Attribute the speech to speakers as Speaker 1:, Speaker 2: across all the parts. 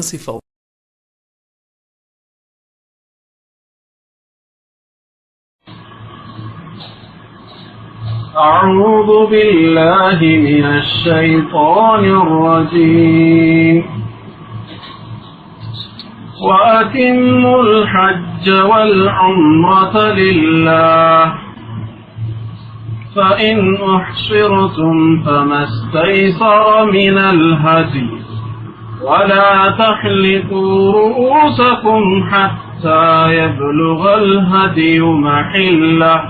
Speaker 1: صفة.
Speaker 2: أعوذ بالله من الشيطان الرجيم وأتموا الحج والعمرة لله فإن أحصرتم فما استيسر من الهدي ولا تحلقوا رؤوسكم حتى يبلغ الهدي محله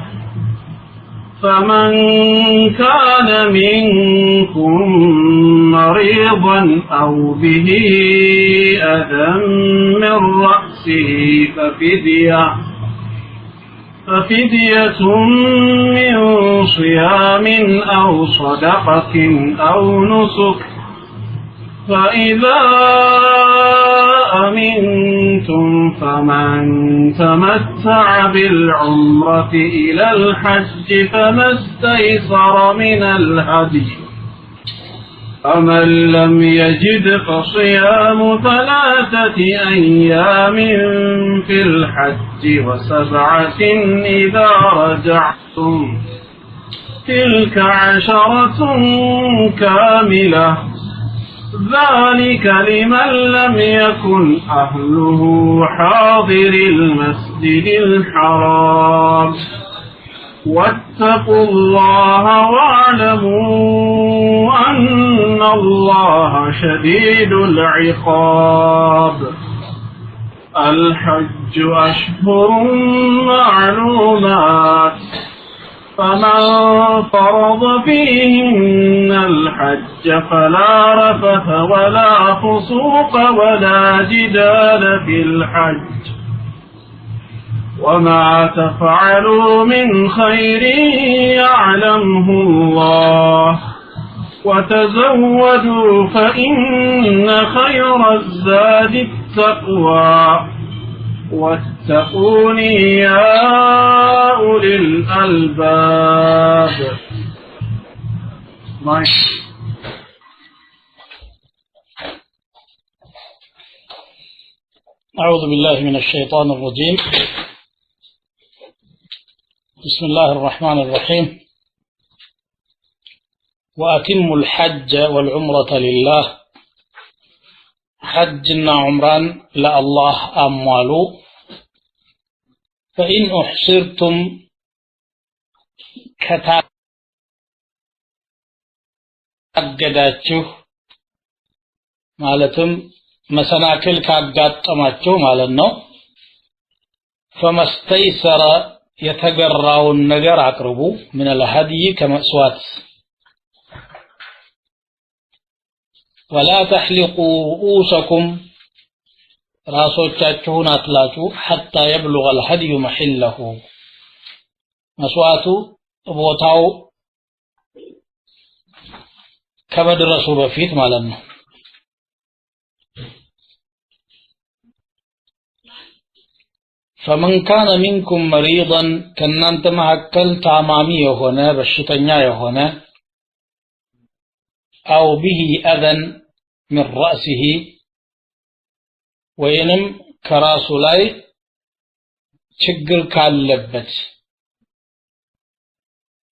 Speaker 2: فمن كان منكم مريضا أو به أذى من رأسه ففدية من صيام أو صدقة أو نسك فإذا أمنتم فمن تمتع بالعمرة إلى الحج فما استيسر من الهدي فمن لم يجد فصيام 3 أيام في الحج و7 إذا رجعتم تلك 10 كاملة ذلك لمن لم يكن أهله حاضر المسجد الحرام واتقوا الله واعلموا أن الله شديد العقاب الحج أشهر معلومات فمن فرض فيهن الحج فلا رفث ولا فسوق ولا جدال في الحج وما تفعلوا من خير يعلمه الله وتزودوا فإن خير الزاد التقوى واتقون يا أولي الألباب
Speaker 3: أعوذ بالله من الشيطان الرجيم بسم الله الرحمن الرحيم وأتموا الحج والعمرة لله حجنا عمران لا الله أموالو فإن أحصرتم كتاقداتشو مالتم مسناكل كاقاتماتشو مالنو فما استيسر يتقرعوا النجر عقربو من الهدي كمأسوات ولا تحلقوا رؤوسكم راسوچاچون አትላጩ حتى يبلغ الهدي محله መስዋዕቱ ቦታው ከመድረሱ በፊት ማለት ነው فمن كان منكم مريضا ከናንተ መሐከል ታማሚ የሆነ በሽተኛ የሆነ أو به أذى من رأسه ወይንም ከራሱ ላይ ችግር ካለበት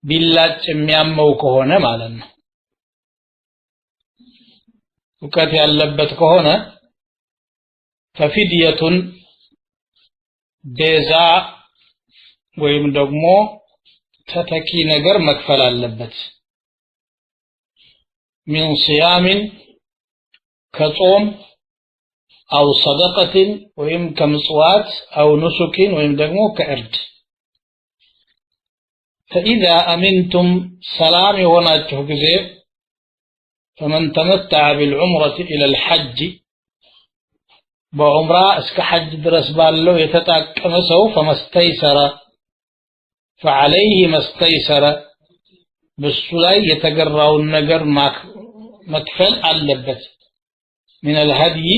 Speaker 3: ቢላጭ የሚያመው ከሆነ ማለት ነው ውቀት ያለበት ከሆነ ففدية ቤዛ ወይም ደግሞ ተተኪ ነገር መክፈል አለበት من صيام كصوم أو صدقة ويم كمصوات أو نسك ويم دمو كأرد فإذا أمنتم سلام وناته كذير فمن تمتع بالعمرة إلى الحج بعمرة اسك حج درس بالله يتتاك مسو فما استيسر فعليه ما استيسر بالسلاي يتقرأ النجر مكفل اللبت من الهدي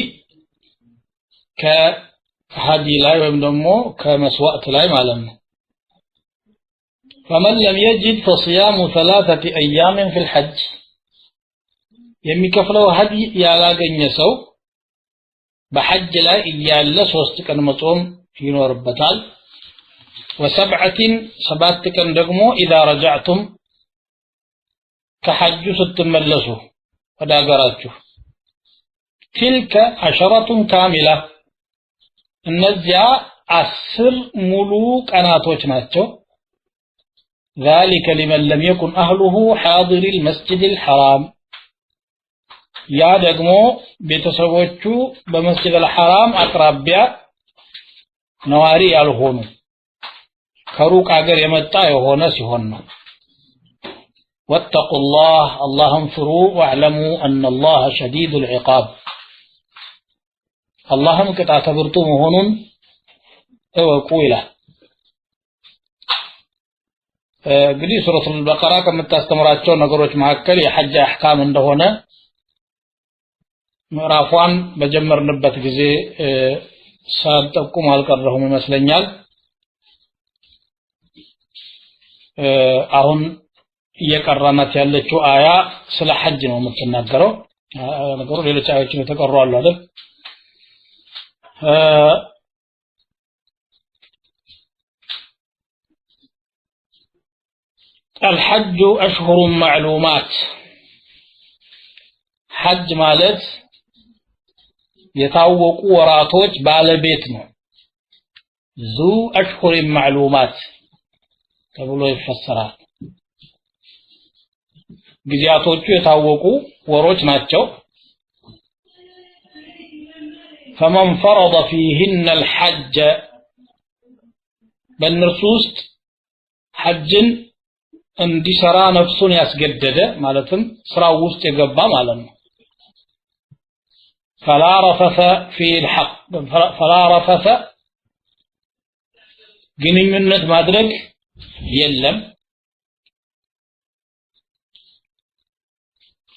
Speaker 3: كهدي لا يمدمو كمسوأة لا يعلم فمن لم يجد فصيام 3 أيام في الحج የሚከፍለው ሀዲ ያላገኘ ሰው በሐጅ ላይ እያለ 3 ቀን መጾም ይኖርበታል وسبعة 7 ቀን ደግሞ اذا رجعتم ከሐጁ ስትመለሱ ወደ አገራችሁ تلك 10 كاملة እነዚያ 10 ሙሉ ቀናቶች ናቸው ذلك لمن لم يكن أهله حاضر المسجد الحرام يا ደግሞ ቤተሰቦቹ በመስጂድ الحرام አቅራቢያ ነዋሪ ያልሆኑ ከሩቅ ሀገር የመጣ የሆነ ሲሆን ነው واتقوا الله اللهم فروا واعلموا أن الله شديد العقاب اللهم ቅጣት ብርቱ መሆኑን እወቁ ይላል እንግዲህ ሱረቱል በቀራ ከምታስተምራቸው ነገሮች መካከል የሐጅ አህካም እንደሆነ ምዕራፏን በጀመርንበት ጊዜ ሳልጠቁም አልቀረሁም ይመስለኛል አሁን እየቀራናት ያለችው አያ ስለ ሐጅ ነው የምትናገረው ነገሩ ሌሎች አያዎችም የተቀሩ አሉ አይደል الحج أشهر معلومات حج ማለት የታወቁ ወራቶች ባለቤት ነው ذو أشهر معلومات ተብሎ ይፈሰራል ጊዜያቶቹ የታወቁ ወሮች ናቸው فمن فرض فيهن الحج በእነርሱ ውስጥ ሐጅን እንዲሰራ ነፍሱን ያስገደደ ማለትም ስራው ውስጥ የገባ ማለት ነው فلا رفث في الحق فلا رفث ግንኙነት ማድረግ የለም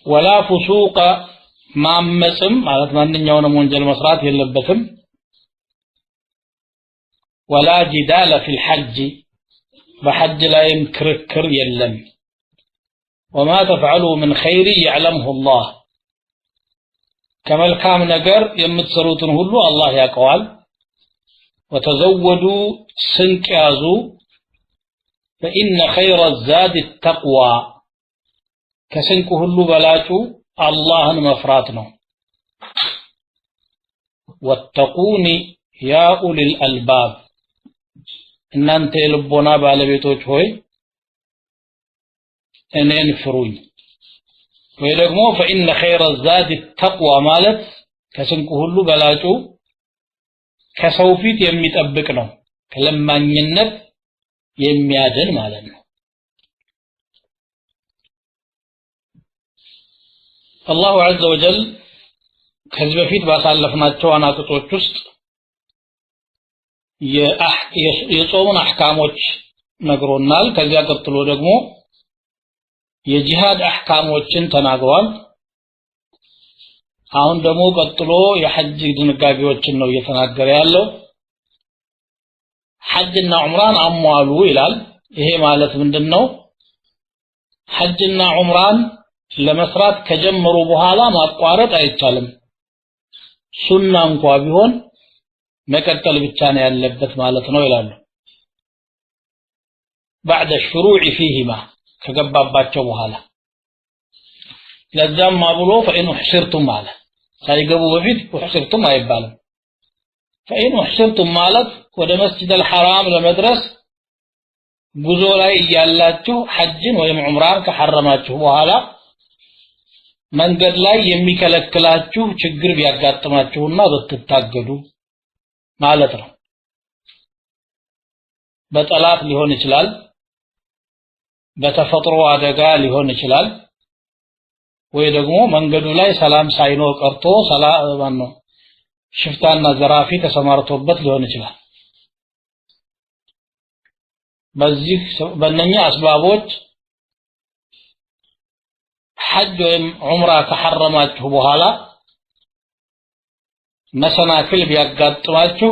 Speaker 3: ولا فسوق ማመጽም ማለት ማንኛውንም ወንጀል መስራት የለበትም ولا جدال في الحج بحج لا يمكركر يلم وما تفعلوا من خير يعلمه الله كما الكام نجر يمتسروتن هلو الله يقوال وتزودوا سنك يازو فإن خير الزاد التقوى كسنك هلو بلاتو الله مفراتنا واتقوني يا أولي الألباب እናንተ የልቦና ባለቤቶች ሆይ እኔን ፍሩኝ ወይ ደግሞ فإن خير الزاد التقوى ማለት ከስንቁ ሁሉ በላጩ ከሰው ፊት የሚጠብቅ ነው ከለማኝነት የሚያድን ማለት ነው الله عز وجل ከዚህ በፊት ባሳለፍናቸው አናቅጾች ውስጥ የጾሙን አህካሞች ነግሮናል ከዚያ ቀጥሎ ደግሞ የጂሃድ አህካሞችን ተናግሯል አሁን ደግሞ ቀጥሎ የሐጅ ድንጋጌዎችን ነው እየተናገረ ያለው ሐጅና ዑምራን አሟሉ ይላል ይሄ ማለት ምንድነው ሐጅና ዑምራን ለመስራት ከጀመሩ በኋላ ማቋረጥ አይቻልም ሱና እንኳን ቢሆን መቀጠል ብቻ ነው ያለበት ማለት ነው ይላሉ بعد الشروع فيهما ከገባባቸው በኋላ ለዛም ማብሎ فإن احصرتم ማለት ሳይገቡ በፊት احصرتم አይባልም فإن احصرتم ማለት ወደ መስጂድ الحرام ለመድረስ ጉዞ ላይ ያላችሁ ሐጅን ወይም ዑምራን ከሐረማችሁ በኋላ መንገድ ላይ የሚከለክላችሁ ችግር ቢያጋጥማችሁና በትታገዱ ማለት ነው በጠላት ሊሆን ይችላል በተፈጥሮ አደጋ ሊሆን ይችላል ወይ ደግሞ መንገዱ ላይ ሰላም ሳይኖር ቀርቶ ሰላም ነው ሽፍታና ዘራፊ ተሰማርቶበት ሊሆን ይችላል በዚህ በእነኛ አስባቦች ሐጅ ወይም ዑምራ ከሐረማችሁ በኋላ መሰናክል ቢያጋጥማችሁ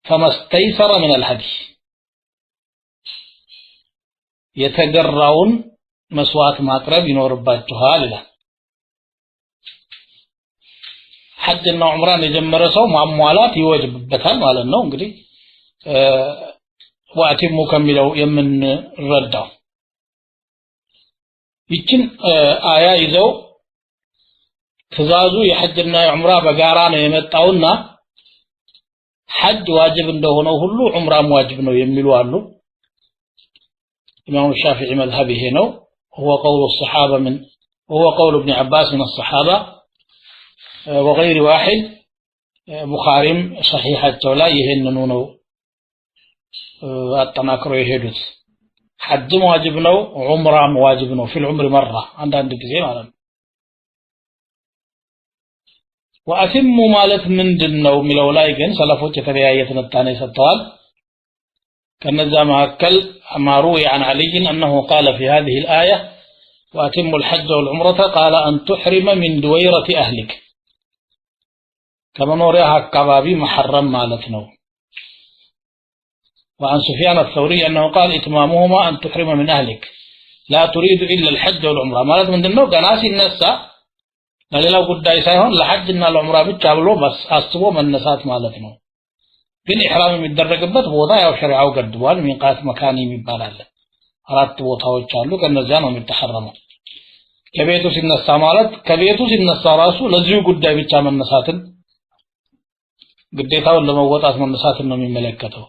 Speaker 3: فمستيسر من الهدي የተገራውን መስዋዕት ማቅረብ ይኖርባችኋል ይላል ሐጅና ዑምራን የጀመረ ሰው ማሟላት ይወጅብበታል ማለት ነው እንግዲህ ወአቲሙ ከሚለው የምንረዳው ይችን አያ ይዘው ትእዛዙ የሐጅና የዑምራ በጋራ ነው የመጣውና ሐጅ ዋጅብ እንደሆነው ሁሉ ዑምራም ዋጅብ ነው የሚሉ አሉ ኢማሙ ሻፊዒ መዝሀብ ይሄ ነው هو قول الصحابة وهو قول ابن عباس من الصحابة وغير واحد بخاري صحيح التولا يهننو ነው አጠናክሮ የሄዱት ሐጅ ዋጅብ ነው ዑምራም ዋጅብ ነው في العمر مرة አንዳንድ ጊዜ ማለት ነው ወአቲሙ ማለት ምንድነው ሚለው ላይ ግን ሰለፎች የተለያየ ትንታኔ ሰጥተዋል ከነዛ መካከል አማሩ عن علي انه قال في هذه الايه واتم الحج والعمره قال ان تحرم من دويره اهلك ከመኖሪያ አካባቢ محرم ማለት ነው وعن سفيان الثوري انه قال اتمامهما ان تحرم من اهلك لا تريد الا الحج والعمره ማለት ምንድነው ገና ሲነሳ ለሌላው ጉዳይ ሳይሆን ለሐጅና ለዑምራ ብቻ ብሎ አስቦ መነሳት ማለት ነው ግን ኢህራም የሚደረግበት ቦታ ያው ሸሪዓው ገድቧል ሚቃት መካኒ ይባላል አራት ቦታዎች አሉ ከነዚያ ነው የሚተሐረመው ከቤቱ ሲነሳ ማለት ከቤቱ ሲነሳ ራሱ ለዚሁ ጉዳይ ብቻ መነሳትን ግዴታውን ለመወጣት መነሳትን ነው የሚመለከተው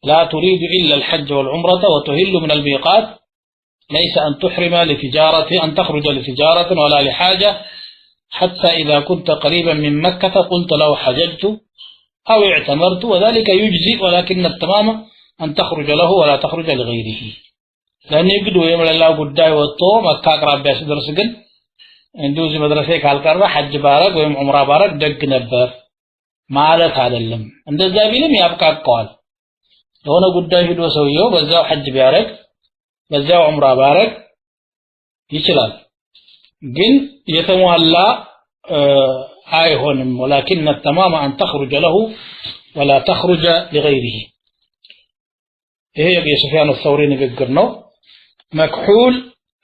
Speaker 3: لا تريد إلا الحج والعمرة وتهل من الميقات ليس أن تحرم لتجارة أن تخرج لتجارة ولا لحاجة حتى إذا كنت قريبا من مكة قلت لو حججت أو اعتمرت وذلك يجزي ولكن التمام أن تخرج له ولا تخرج لغيره لأن يقدوا يمل الله قداي والطو مكة أقرب بيس درسقن اندوزي مدرسة كالكرة حج بارك ويم عمره بارك دق نبر مالت هذا اللم عند الزابيلم يبقى قال هنا قداي هدو سويو بزاو حج بارك بزاو عمره بارك يشلال جن يتموهلا አይሆንም ولكن التمام أن تخرج له ولا تخرج لغيره ይሄ የሱፊያን الثوري ንግግር ነው مكحول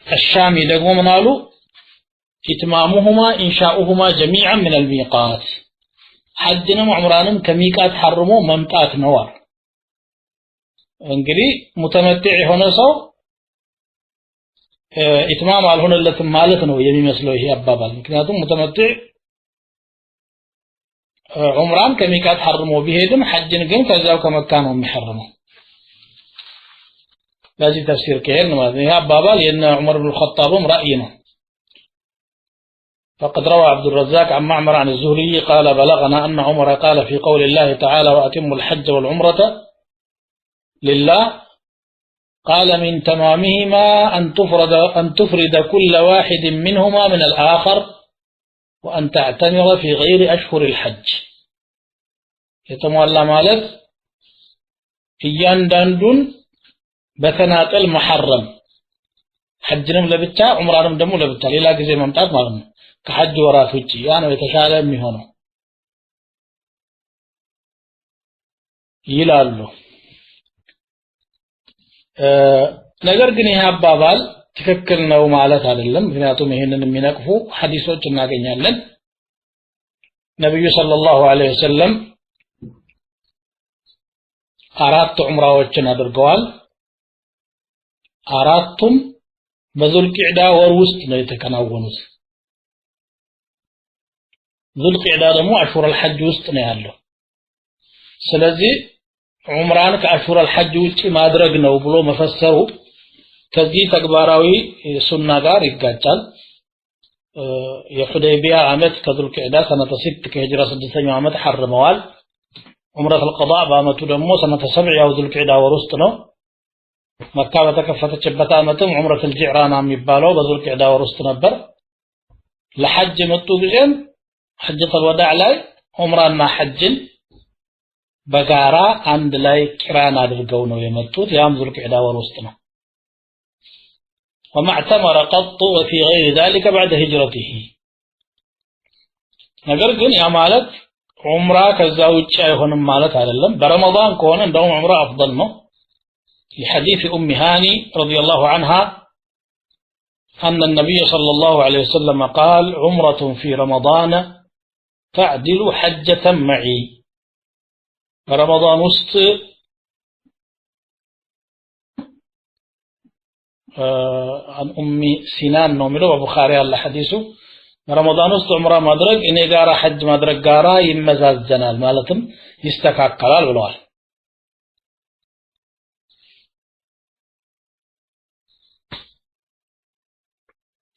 Speaker 3: الشامي ደግሞ ምን አሉ اتمامهما انشاؤهما جميعا من الميقات حجንም ዑምራንም ከሚቃት حرሞ መምጣት ነው እንግዲህ ሙተመትዕ የሆነ ሰው ኢትማም አልሆነለትም ማለት ነው የሚመስለው ይሄ አባባል ምክንያቱም ሙተመትዕ ዑምራን ከሚቃት حرሞ ቢሄድም ሐጅን ግን ከዛው ከመካ ነው የሚحرመው ለዚህ ተፍሲር ከሄን ማለት ነው ይሄ አባባል የነ ዑመር ኢብኑ الخطاب رأي ነው فقد روى عبد الرزاق عن معمر عن الزهري قال بلغنا أن عمر قال في قول الله تعالى وأتم الحج والعمرة لله قال من تمامهما أن تفرد كل واحد منهما من الآخر وأن تعتمر في غير أشهر الحج يتمولى مالك እያንዳንዱን በተናጠል محرم ሐጅንም ለብቻ ዑምራንም ደግሞ ለብቻ ሌላ ጊዜ መምጣት ማለት ነው ከሐጅ ወራት ውጪ ያ ነው የተሻለ የሚሆነው ይላሉ ነገር ግን ይሄ አባባል ትክክል ነው ማለት አይደለም ምክንያቱም ይሄንን የሚነቅፉ ሐዲሶች እናገኛለን ነብዩ ሰለላሁ ዐለይሂ ወሰለም አራት ዑምራዎችን አድርገዋል አራቱም በዙልቂዕዳ ወር ውስጥ ነው የተከናወኑት ዙልቂዕዳ ደግሞ አሽሁር አልሐጅ ውስጥ ነው ያለው ስለዚህ ዑምራን ከአሽሁር አልሐጅ ውጪ ማድረግ ነው ብሎ መፈሰሩ ከዚህ ተግባራዊ ሱና ጋር ይጋጫል የሁደይቢያ አመት ከዙልቂዕዳ ሰነተ 6 ከሂጅራ 6ኛው አመት حرመዋል ዑምረቱል ቀዳ በአመቱ ደግሞ ሰነተ 7 ያው ዙልቂዕዳ ወር ውስጥ ነው መካ በተከፈተችበት አመትም ዑምረቱል ጂዕራና የሚባለው በዙልቂዕዳ ወር ውስጥ ነበር ለሐጅ መጡ ጊዜም ሐጀቱል ወዳዕ ላይ ዑምራና ሐጅን በጋራ አንድ ላይ ቂራን አድርገው ነው የመጡት ያም ዙልቂዕዳ ወር ውስጥ ነው وما اعتمر قط وفي غير ذلك بعد هجرته ነገር ግን ያ ማለት ዑምራ ከዛ ውጪ አይሆንም ማለት አይደለም በረመዳን ከሆነ እንደውም ዑምራ አፍضل ነው لحديث ام هاني رضي الله عنها أن النبي صلى الله عليه وسلم قال عمرة في رمضان تعدل حجة معي رمضان وسط عن أم سنان نوملو وبخاري الله حديثه رمضان وسط عمره مدرج إني قارا حج مدرج قارا يمزاز جنال مالتم يستكاك قلال بلوال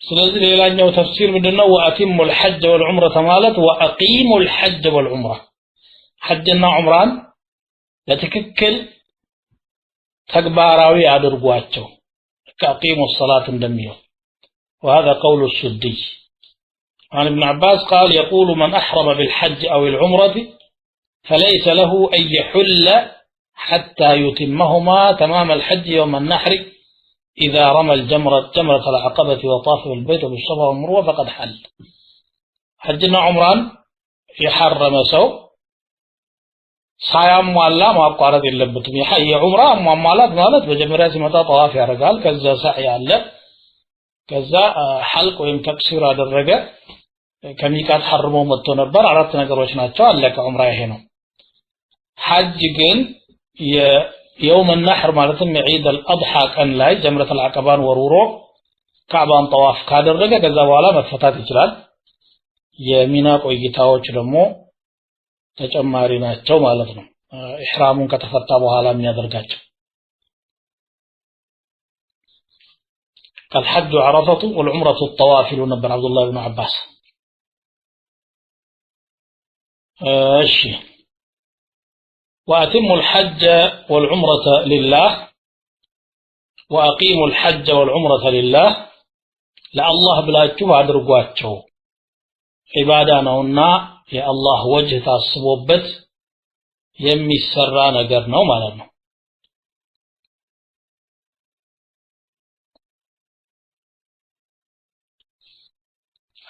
Speaker 3: ስለዚህ ሌላኛው ተፍሲር ምንድነው ወአቲሙ الحج والعمره ማለት وأقيموا الحج والعمره حجና ዑምራን ለትክክል ተግባራዊ አድርጓቸው كأقيموا الصلاة እንደሚለው وهذا قول السدي عن ابن عباس قال يقول من أحرم بالحج أو العمرة فليس له أن يحل حتى يتمهما تمام الحج يوم النحر إذا رمى جمرة العقبة وطاف بالبيت بالصفا والمروة فقد حل حجنا عمران يحرم سو صيام ولا ما قارد اللبتم يحيي عمره معاملات مالت بجمرة متى طواف يرجال كذا سعي على كذا حلق ويم تكسير هذا الرجال كميكات حرموا متنبر عرفت نقروش ناتشوا لك عمره هنا حج جن يوم النحر مالتهم عيد الأضحى كان لاي جمرة العقبان ورورو كعبان طواف كادر رجع كذا ولا مفتات إجلال يمينا كوي جتاوش دمو تجمعري ناتشوا مالتهم إحرامون كتفتى بحالا من يدرجات الحج عرفة والعمرة الطواف لنبر عبد الله بن عباس الشيء وأتموا الحج والعمرة لله وأقيموا الحج والعمرة لله لا الله بلا تشوف أدرقواتشو عبادنا هنا يا الله وجه تصبوبت يمي السرانة قرنا ومالنا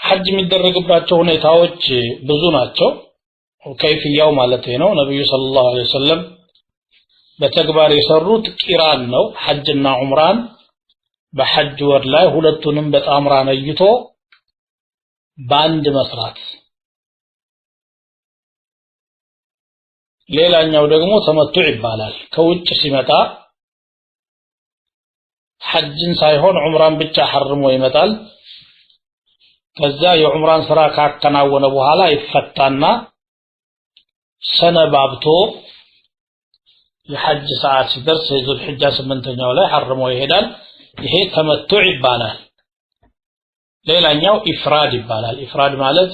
Speaker 3: حج مدرق باتشو هنيتاوش بزوناتشو وكيفية مالته ነው ነብዩ ሰለላሁ ዐለይሂ ወሰለም በተግባር የሰሩት ቂራን ነው ሐጅና ዑምራን በሐጅ ወር ላይ ሁለቱንም በጣምራ ነይቶ ባንድ መስራት ሌላኛው ደግሞ ተመቱዕ ይባላል ከውጭ ሲመጣ ሐጅን ሳይሆን ዑምራን ብቻ ሐርሞ ይመጣል ከዛ የዑምራን ስራ ካከናወነ በኋላ ይፈታና ሰነባብቶ የሐጅ ሰዓት ሲደርስ የዙል ሒጃ 8ኛው ላይ ሐርሞ ይሄዳል ይሄ ተመቱዕ ይባላል ሌላኛው ኢፍራድ ይባላል ኢፍራድ ማለት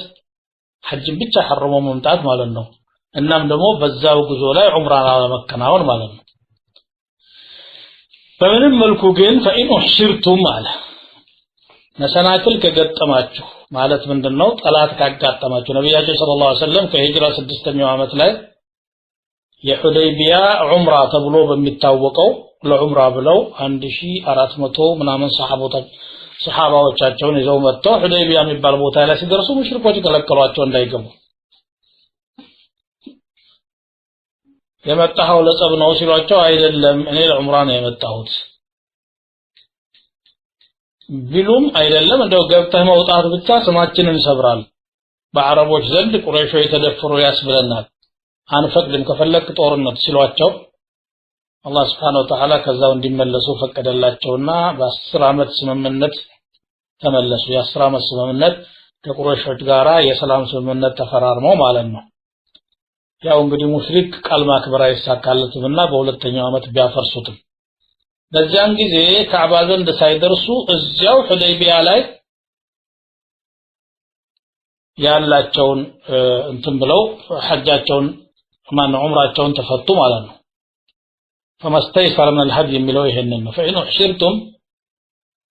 Speaker 3: ሐጅን ብቻ ሐርሞ መምጣት ማለት ነው እናም ደግሞ በዛው ጉዞ ላይ ዑምራን አለመከናወን ማለት ነው በምንም መልኩ ግን فإن أحشرتم አለ መሰናክል ከገጠማችሁ ማለት ምንድነው ጠላት ካጋጠማችሁ ነብያችን ሰለላሁ ዐለይሂ ወሰለም ከሂጅራ 6ኛው ዓመት ላይ የሁደይቢያ ዑምራ ተብሎ በሚታወቀው ለዑምራ ብለው 1400 ምናምን ሰሃባዎቻቸውን ይዘው መጥተው ሁደይቢያ የሚባል ቦታ ላይ ሲደርሱ ሙሽሪኮች ከለከሏቸው እንዳይገቡ የመጣው ለጸብ ነው ሲሏቸው አይደለም እኔ ለዑምራ ነው የመጣሁት ቢሉም አይደለም እንደው ገብተህ መውጣት ብቻ ስማችንን ይሰብራል በአረቦች ዘንድ ቁረይሾ የተደፈሩ ያስብለናል አንፈቅድም ከፈለክ ጦርነት ሲሏቸው አላህ Subhanahu Wa Ta'ala ከዛው እንዲመለሱ ፈቀደላቸውና በ10 አመት ስምምነት ተመለሱ የ10 አመት ስምምነት ከቁረይሾች ጋራ የሰላም ስምምነት ተፈራርመው ማለት ነው ያው እንግዲህ ሙሽሪክ ቃል ማክበር አይሳካለትምና በሁለተኛው አመት ቢያፈርሱትም በዚያን ጊዜ ካዕባ ዘንድ ሳይደርሱ እዚያው ሁደይቢያ ላይ ያላቸውን እንትን ብለው ሐጃቸውን ማን ዑምራቸውን ተፈቱ ማለት ነው فما استيسر من الهدي የሚለው ይሄንን ነው فإن أحشرتم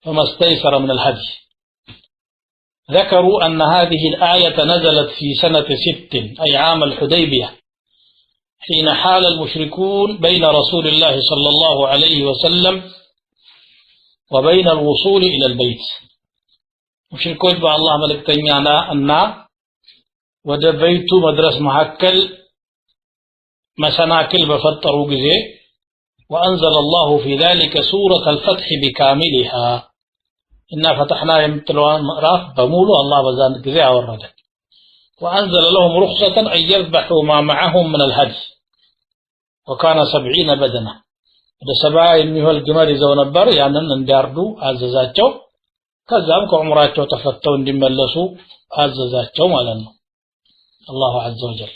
Speaker 3: فما استيسر من الهدي ذكروا أن هذه الآية نزلت في سنة 6 أي عام الحديبية حين حال المشركون بين رسول الله صلى الله عليه وسلم وبين الوصول إلى البيت مشركون بأ الله ملكتنيانا أن وده بيت مدرس محكل مسناكل بفتروا جزي وأنزل الله في ذلك سورة الفتح بكاملها إنا فتحنا يمتلوان مقراف بمولو الله بزان جزي ورده وأنزل لهم رخصة أن يذبحوا ما معهم من الهدي وكان 70 بدنة ወደ 70 የሚሆን ግመል ይዘው ነበር ያንን እንዲያርዱ አዘዛቸው ከዛም ከዑምራቸው ተፈተው እንዲመለሱ አዘዛቸው ማለት ነው አላሁ ዐዘ ወጀል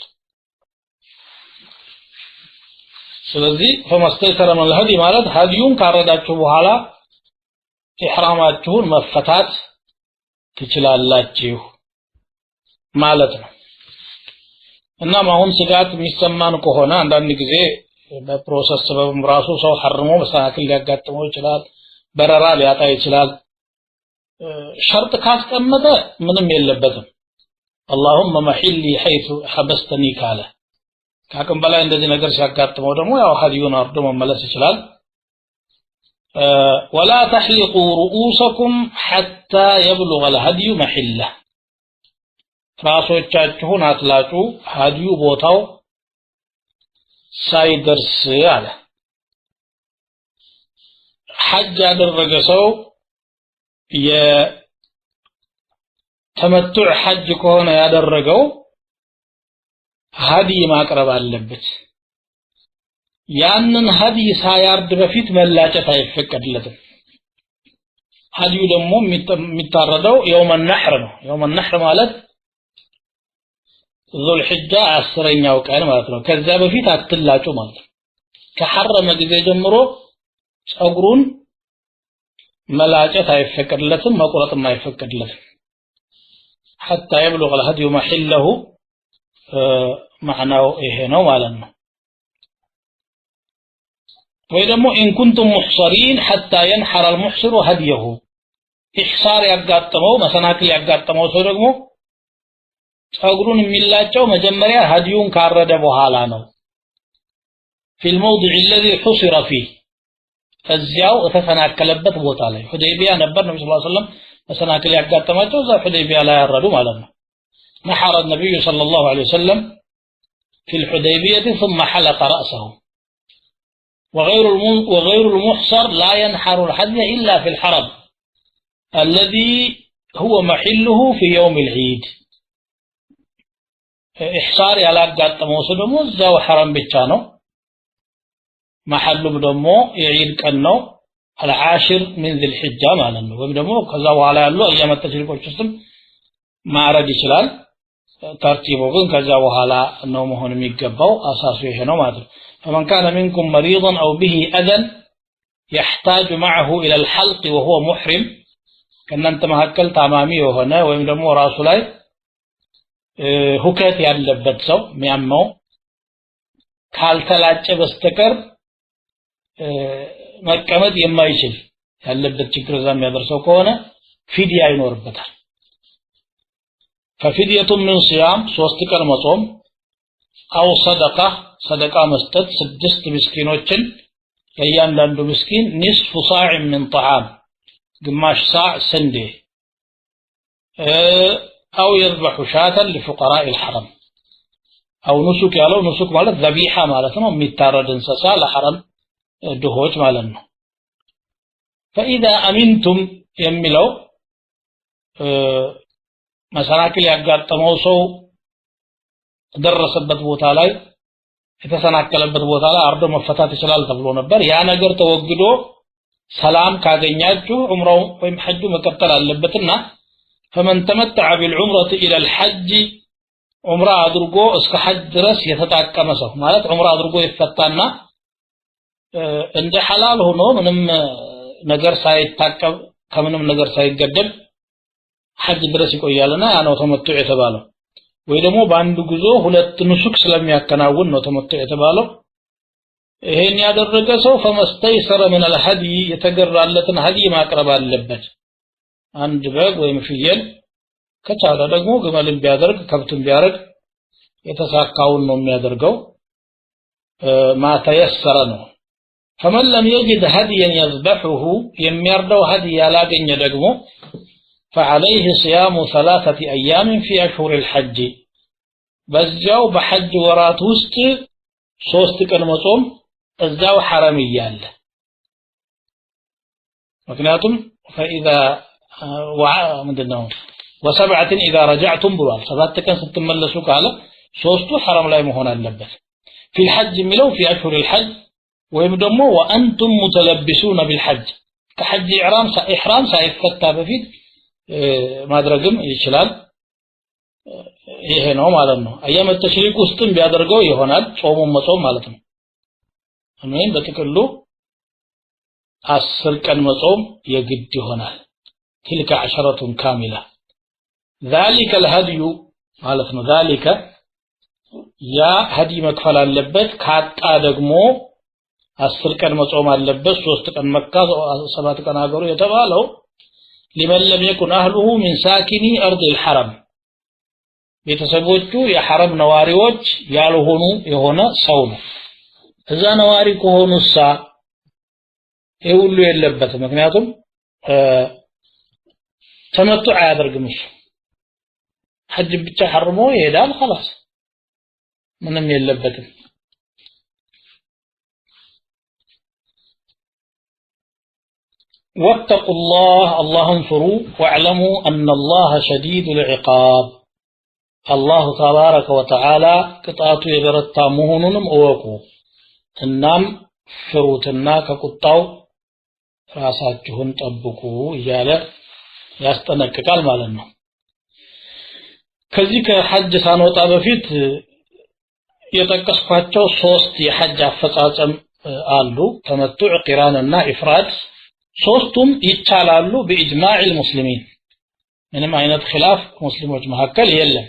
Speaker 3: ስለዚህ فمستيسر من الهدي ማለት ሀዲዩን ካረዳችሁ በኋላ ኢህራማችሁን መፈታት ትችላላችሁ ማለት ነው እና ማሁን ስጋት የሚሰማን ከሆነ አንዳንድ ጊዜ በፕሮሰስ ሰበብ ራሱ ሰው ሐርሞ መሳከል ሊያጋጥመው ይችላል በረራ ሊያጣ ይችላል ሸርጥ ካስቀመጠ ምንም የለበትም اللهم محلي حيث حبستني ካለ ካቀም በላይ እንደዚህ ነገር ሲያጋጥመው ደግሞ ያው ሀዲዩን አርዶ መመለስ ይችላል ولا تحلقوا رؤوسكم حتى يبلغ الهدي محله ራሶቻችሁን አትላጩ ሀዲዩ ቦታው ሳይደርስ ያለ ሐጅ ያደረገ ሰው የተመቱዕ ሐጅ ከሆነ ያደረገው ሀዲ ማቅረብ አለበት ያንን ሀዲ ሳያርድ በፊት መላጨት አይፈቀድለትም ሀዲዩ ደግሞ የሚታረደው يوم النحر ነው يوم النحر ማለት ذو الحجة 10ኛው ቀን ማለት ነው ከዛ በፊት አትላጩ ማለት ከሐረመ ጊዜ ጀምሮ ጸጉሩን መላጨት አይፈቀድለትም መቁረጥም አይፈቀድለትም حتى يبلغ الهدي محله معناه ይሄ ነው ማለት ነው ወይ ደግሞ ان كنتم محصرين حتى ينحر المحصر هديه ኢሕሳር ያጋጠመው መሰናክል ያጋጠመው ሰው ደግሞ ጸጉሩን የሚላጨው መጀመሪያ ሀዲዩን ካረደ በኋላ ነው في الموضع الذي حصر فيه እዚያው ተፈናከለበት ቦታ ላይ ሁደይቢያ ነበር ነብዩ ሰለላሁ ዐለይሂ ወሰለም መሰናክል ያጋጠማቸው እዛ ሁደይቢያ ላይ ያረዱ ማለት ነው نحر النبي صلى الله عليه وسلم في الحديبية ثم حلق رأسه وغير المحصر لا ينحر الهدي إلا في الحرم الذي هو محله في يوم العيد إحصار ያላጋጠመው ሰው ደግሞ እዛው حرم ብቻ ነው محله ደግሞ የዒድ ቀን ነው العاشر من ذي الحجة ማለት ነው ወይም ደግሞ ከዛ በኋላ ያለው አያመት ተሽሪቆች ውስጥም ማረድ ይችላል ተርቲቡ ግን ከዛ በኋላ ነው መሆን የሚገባው አሳሱ ይሄ ነው ማለት ነው فمن كان منكم مريضا أو به أذى يحتاج معه إلى الحلق وهو محرم ከእናንተ መካከል ታማሚ የሆነ ወይም ደግሞ ራሱ ላይ ሁከት ያለበት ሰው የሚያመው ካልተላጨ በስተቀር መቀመጥ የማይችል ያለበት ችግር ዛም ያደርሰው ከሆነ ፊዲያ ይኖርበታል ففدية من صيام 3 ቀን መጾም أو صدقة መስጠት 6 ምስኪኖችን ለእያንዳንዱ ምስኪን نصف صاع من طعام ግማሽ ሳዕ ስንዴ أو يذبح شاة لفقراء الحرم أو نسك ያለው نسك ማለት ذبيحة ማለት ነው የሚታረድ እንስሳ ለሐረም ድሆች ማለት ነው فإذا أمنتم የሚለው መሰናክል ያጋጠመው ሰው ደረሰበት ቦታ ላይ የተሰናከለበት ቦታ ላይ አርዶ መፈታት ይችላል ተብሎ ነበር ያ ነገር ተወግዶ ሰላም ካገኛችሁ ዑምራው ወይም ሐጁ መቀጠል አለበትና فمن تمتع بالعمرة إلى الحج عمره አድርጎ እስከ ሐጅ ድረስ የተጣቀመ ሰው ማለት ዑምራ አድርጎ ይፈታና እንደ ሐላል ሆኖ ምንም ነገር ሳይታቀብ ከምንም ነገር ሳይገደብ ሐጅ ድረስ ይቆያልና ያ ነው ተመቱዕ የተባለው ወይ ደግሞ በአንድ ጉዞ ሁለት ንሱክ ስለሚያከናውን ነው ተመቱዕ የተባለው ይሄን ያደረገ ሰው فمستيسر من الهدي የተገራለትን ሀዲ ማቅረብ አለበት አንድ በግ ወይም ፍየል ከቻለ ደግሞ ግመልን ቢያደርግ ከብትን ቢያደርግ የተሳካውን ነው የሚያደርገው ማተየሰረ ነው فمن لم يجد هديا يذبحه የሚያርደው ሀዲ ያላገኘ ደግሞ فعليه صيام 3 أيام في أشهر الحج በዚያው በሐጅ ወራት ውስጥ 3 ቀን መጾም እዛው حرم ይያለ ምክንያቱም فإذا ምንድነው وسبعة إذا رجعتم بلال سبعة كان ستملسوا قال ሶስቱ حرم ላይ መሆን አለበት في الحج የሚለው في أشهر الحج ወይም ደግሞ وأنتم متلبسون بالحج ከሐጅ ኢሕራም ሳይፈታ በፊት ማድረግም ይችላል ይሄ ነው ማለት ነው አያመ ተሽሪቅ ውስጥም ቢያደርገው ይሆናል ጾሙን መጾም ማለት ነው እኔም በጥቅሉ 10 ቀን መጾም የግድ ይሆናል تلك عشرة كاملة ذلك الهدي ማለት ነው ذلك ያ هدي መክፈል አለበት ካጣ ደግሞ 10 ቀን መጾም አለበት 3 ቀን መካ 7 ቀን አገሩ የተባለው لمن لم يكن اهله من ساكني ارض الحرم ቤተሰቦቹ የሐረም ነዋሪዎች ያልሆኑ የሆነ ሰው ነው እዛ ነዋሪ ከሆኑሳ ይሁሉ የለበትም ምክንያቱም ተመቱ አያደርግም ሐጅ ብቻ ሐርሞ ይሄዳል خلاص ምንም የለበትም واتقوا الله انصروا واعلموا أن الله شديد العقاب الله تبارك وتعالى قطعته يبرتا مهونንም እወቁ እናም ፍሩትና ከቁጣው ራሳችሁን ጠብቁ እያለ ያስጠነቅቃል ማለት ነው ከዚህ ከሐጅ ሳንወጣ በፊት የጠቀስኳቸው 3 የሐጅ አፈጻጸም አሉ ተመቱዕ ቂራንና ኢፍራድ ሶስቱም ይቻላሉ በኢጅማዕ المسلمين ምንም አይነት ኺላፍ ሙስሊሞች መካከል የለም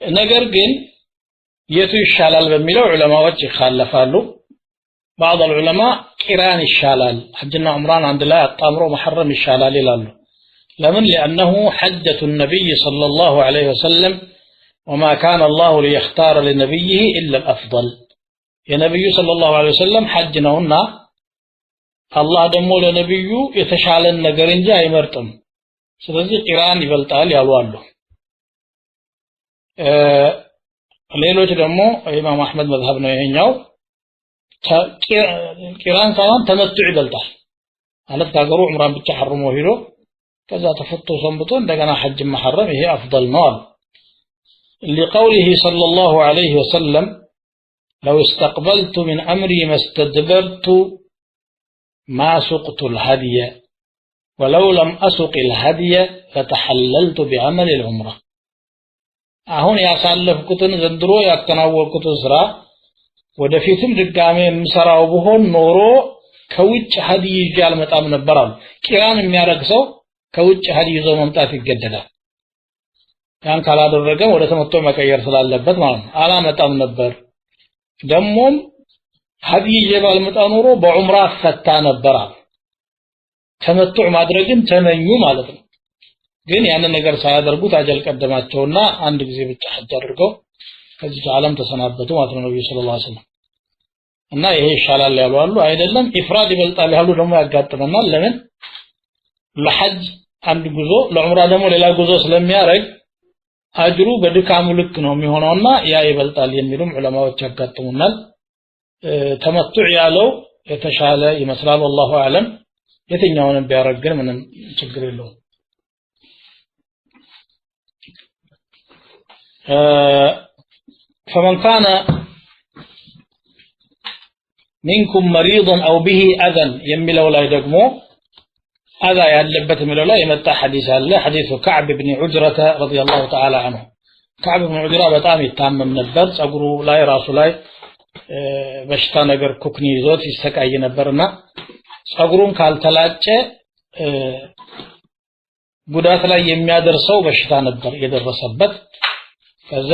Speaker 3: ነገር ግን የቱ ይሻላል በሚለው ዑለማዎች ይخالፋሉ بعض العلماء ቂራን ይሻላል ሐጅና ዑምራን አንድ ላይ አጣምሮ መሐረም ይሻላል ይላሉ ለምን لانه حجة النبي صلى الله عليه وسلم وما كان الله ليختار لنبيه الا الافضل يا نبي صلى الله عليه وسلم حج ነውና አላህ ደግሞ ለነብዩ የተሻለን ነገር እንጂ አይመርጥም ስለዚህ ቂራን ይበልጣል ያሉ አሉ ሌሎች ደግሞ ኢማም አህመድ መዝሐብ ነው ይሄኛው ቂራን ሳይሆን ተመቱዕ ይበልጣል ማለት ታገሩ ዑምራን ብቻ ሐርሞ ሄዶ ከዛ ተፈቶ ሰንብቶ እንደገና ሐጅ መሐረም ይሄ አፍضل ነው አሉ لقوله صلى الله عليه وسلم لو استقبلت من امري ما استدبرت ما سقت الهدي ولو لم اسق الهدي فتحللت بعمل العمره አሁን ያሳለፍኩትን ዘንድሮ ያከናወልኩትን ስራ ወደፊትም ድጋሜ የምሰራው ቢሆን ኖሮ ከውጭ ሀዲይ ይዤ አልመጣም ነበር አሉ ቂራን የሚያደርግ ሰው ከውጭ ሀዲይ ይዞ መምጣት ይገደዳል ያን ካላደረገ ወደ ተመቶ መቀየር ስላለበት ማለት ነው አላመጣም ነበር ደሞም ሀዲይ ይዤ ባልመጣ ኖሮ በዑምራ ፈታ ነበር አሉ ተመቱዕ ማድረግን ተመኙ ማለት ነው ግን ያንን ነገር ሳያደርጉት አጀል ቀደማቸውና አንድ ጊዜ ብቻ ሐጅ አድርገው ከዚህ ዓለም ተሰናበቱ ማለት ነው ነብዩ ሰለላሁ ዐለይሂ ወሰለም እና ይሄ ይሻላል ያሉ አሉ አይደለም ኢፍራድ ይበልጣል ያሉ ደግሞ ያጋጥመናል ለምን ለሐጅ አንድ ጉዞ ለዑምራ ደግሞ ሌላ ጉዞ ስለሚያረግ አጅሩ በድካሙ ልክ ነው የሚሆነውና ያ ይበልጣል የሚሉም ዑለማዎች ያጋጥሙናል ተመቱዕ ያለው የተሻለ ይመስላል والله اعلم የትኛውንም ቢያረግ ግን ምንም ችግር የለውም فمن كان منكم مريضا او به اذى يملوا لا يدغمو اذى ያለበት የሚለው ላይ የመጣ ሐዲስ አለ ሐዲሱ كعب بن عجرة رضي الله تعالى عنه كعب بن عجرة በጣም ይታመም ነበር ጸጉሩ ላይ ራሱ ላይ በሽታ ነገር ኩክኒ ይዞት ይሰቃይ ነበርና ጸጉሩን ካልተላጨ ጉዳት ላይ የሚያደርሰው በሽታ ነበር የደረሰበት ከዛ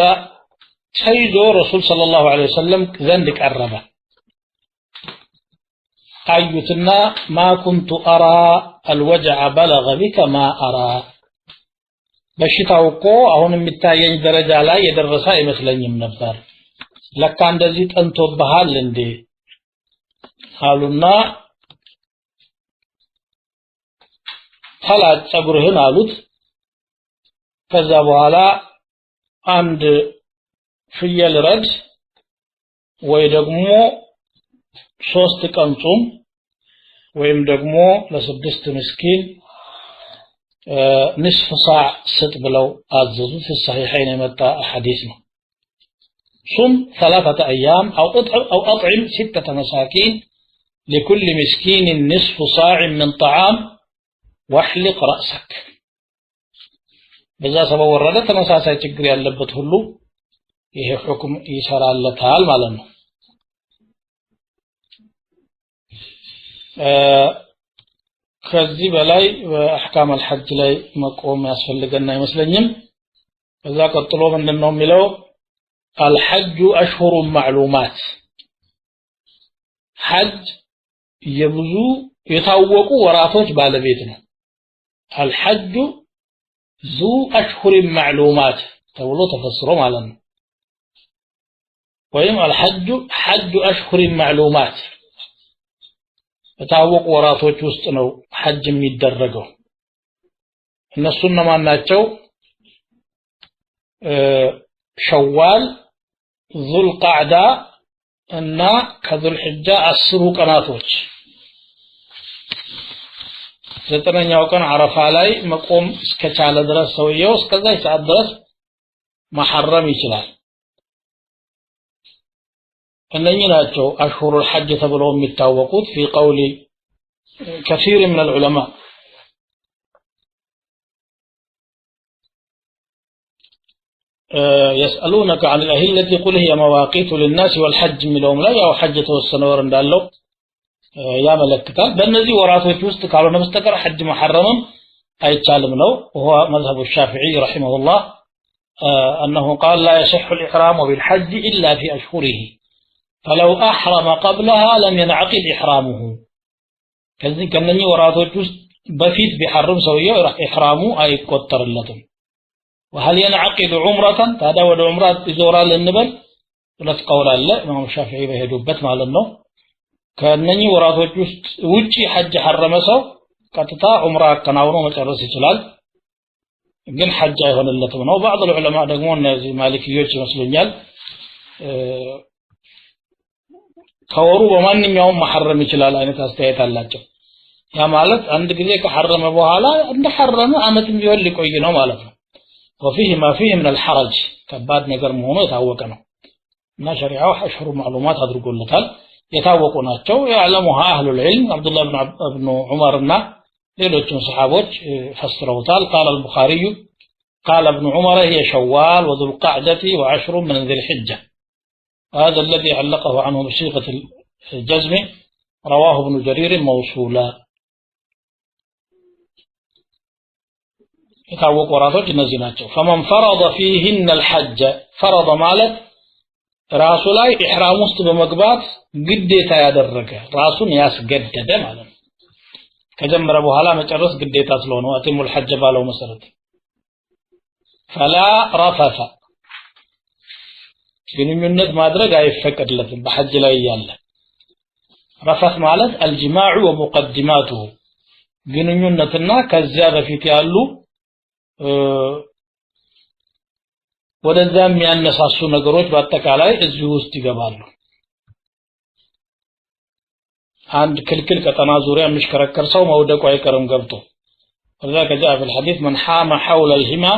Speaker 3: ተይዞ ረሱል ሰለላሁ ዐለይሂ ወሰለም ዘንድ ቀረበ አዩትና ما كنت ارى الوجع بلغ بك ما ارى በሽታው እኮ አሁን የሚታየኝ ደረጃ ላይ የደረሰ አይመስለኝም ነበር ለካ እንደዚህ ጠንቶብሃል እንዴ አሉና ተላጭ ጸጉርህን አሉት ከዛ በኋላ አንድ ፍየል ረድ ወይ ደግሞ 3 ቀን ጾም ወይም ደግሞ ለ6 ምስኪን نصف صاع ስጥ ብለው አዘዙ في الصحيحين የመጣ ሐዲስ ነው صم 3 أيام أو أطعم 6 مساكين لكل مسكين نصف صاع من طعام واحلق رأسك በዛ ሰበብ ወረደ ተመሳሳይ ችግር ያለበት ሁሉ ይሄ ሁክም ይሰራለታል ማለት ነው ከዚህ በላይ በአህካም الحج ላይ መቆም ያስፈልገና አይመስለኝም በዛ ቀጥሎ ምንድነው የሚለው الحج أشهر معلومات حج የብዙ የታወቁ ወራቶች ባለቤት ነው الحج ذو أشهر معلومات ተብሎ ተፈስሮ ማለት ነው ወይም الحج حج أشهر معلومات የታወቁ ወራቶች ውስጥ ነው ሐጅ የሚደረገው እነሱ እነማን ናቸው ሸዋል ذو القعدة እና ከذو الحجة 10 ቀናቶች ዘጠነኛው ቀን አረፋ ላይ መቆም እስከቻለ ድረስ ሰውየው እስከዛ ሰዓት ድረስ መሐረም ይችላል እነኚህ ናቸው አሽሁሩ الحج ተብለው የሚታወቁት في قول كثير من العلماء يسألونك عن الأهلة قل هي مواقيت للناس والحج ملهم لا يا حج توسنور እንዳለው ያመለክታል በእነዚህ ወራቶች ውስጥ ካልሆነ በስተቀር ሐጅ መሐረም አይቻልም ነው وهو مذهب الشافعي رحمه الله أنه قال لا يصح الإحرام بالحج إلا في أشهره فلو أحرم قبلها لم ينعقد إحرامه كذلك كنني ወራቶች ውስጥ በፊት ቢሐረም ሰውየው ኢህራሙ አይቆጠርለትም وهل ينعقد عمرة هذا ወደ ዑምራ ይዞራል እንበል ሁለት ቀውል አለ ኢማም ሻፊዒ በሄዱበት ማለት ነው ከነኚህ ወራቶች ውስጥ ውጪ ሐጅ ሐረመ ሰው ቀጥታ ዑምራ አከናውኖ መጨረስ ይችላል ግን ሐጅ አይሆንለትም ነው بعض العلماء ደግሞ እነዚህ ማሊኪዮች ይመስሉኛል ከወሩ በማንኛውም መሐረም ይችላል አይነት አስተያየት አላቸው ያ ማለት አንድ ጊዜ ከሐረመ በኋላ እንደ ሐረመ አመትም ቢሆን ሊቆይ ነው ማለት ነው وفيه ما فيه من الحرج ከባድ ነገር መሆኑ የታወቀ ነው እና ሸሪዓው አሽሁሩ ማዕሉማት አድርጎለታል የታወቁ ናቸው ያለሙሃ አህሉል ዒልም አብዱላህ ኢብኑ ዑመርና ሌሎችም ሰሃቦች ፈስረውታል قال البخاري قال ابن عمر هي شوال وذو القعدة وعشر من ذي الحجة هذا الذي علقه عنه بصيغة الجزم رواه ابن جرير موصولا የታወቁ ወራቶች እነዚህ ናቸው فمن فرض فيهن الحج فرض ማለት ራሱ ላይ ኢህራም ውስጥ በመግባት ግዴታ ያደረገ ራሱን ያስገደደ ማለት ነው ከጀመረ በኋላ መጨረስ ግዴታ ስለሆነ አቲሙ الحج ባለው መሰረት فلا رفث ግንኙነት ማድረግ አይፈቀድለትም በሐጅ ላይ ያለ ረፈት ማለት الجماع ومقدماته ግንኙነትና ከዚያ በፊት ያሉ ወደዛ የሚያነሳሱ ነገሮች በአጠቃላይ እዚህ ውስጥ ይገባሉ አንድ ክልክል ቀጠና ዙሪያ የሚሽከረከር ሰው መውደቁ አይቀርም ገብቶ وذلك جاء في الحديث من حام حول الهما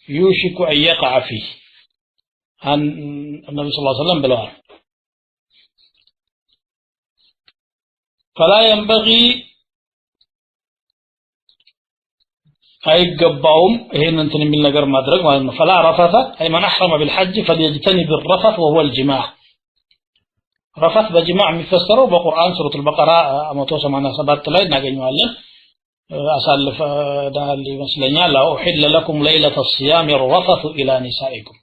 Speaker 3: يوشك أن يقع فيه عن النبي صلى الله عليه وسلم بلوان فلا ينبغي አይገባውም ይሄን እንትን የሚል ነገር ማድረግ ማለት ነው فلا رفث أي من أحرم بالحج فليجتنب الرفث وهو الجماع رفث بجماع የሚፈሰረው በቁርአን ሱረቱል በቀራ 187 ላይ እናገኘዋለን አሳልፈ ዳል ይመስለኛል አው ሒለ ለኩም ለይለተ الصيام الرفث إلى نسائكم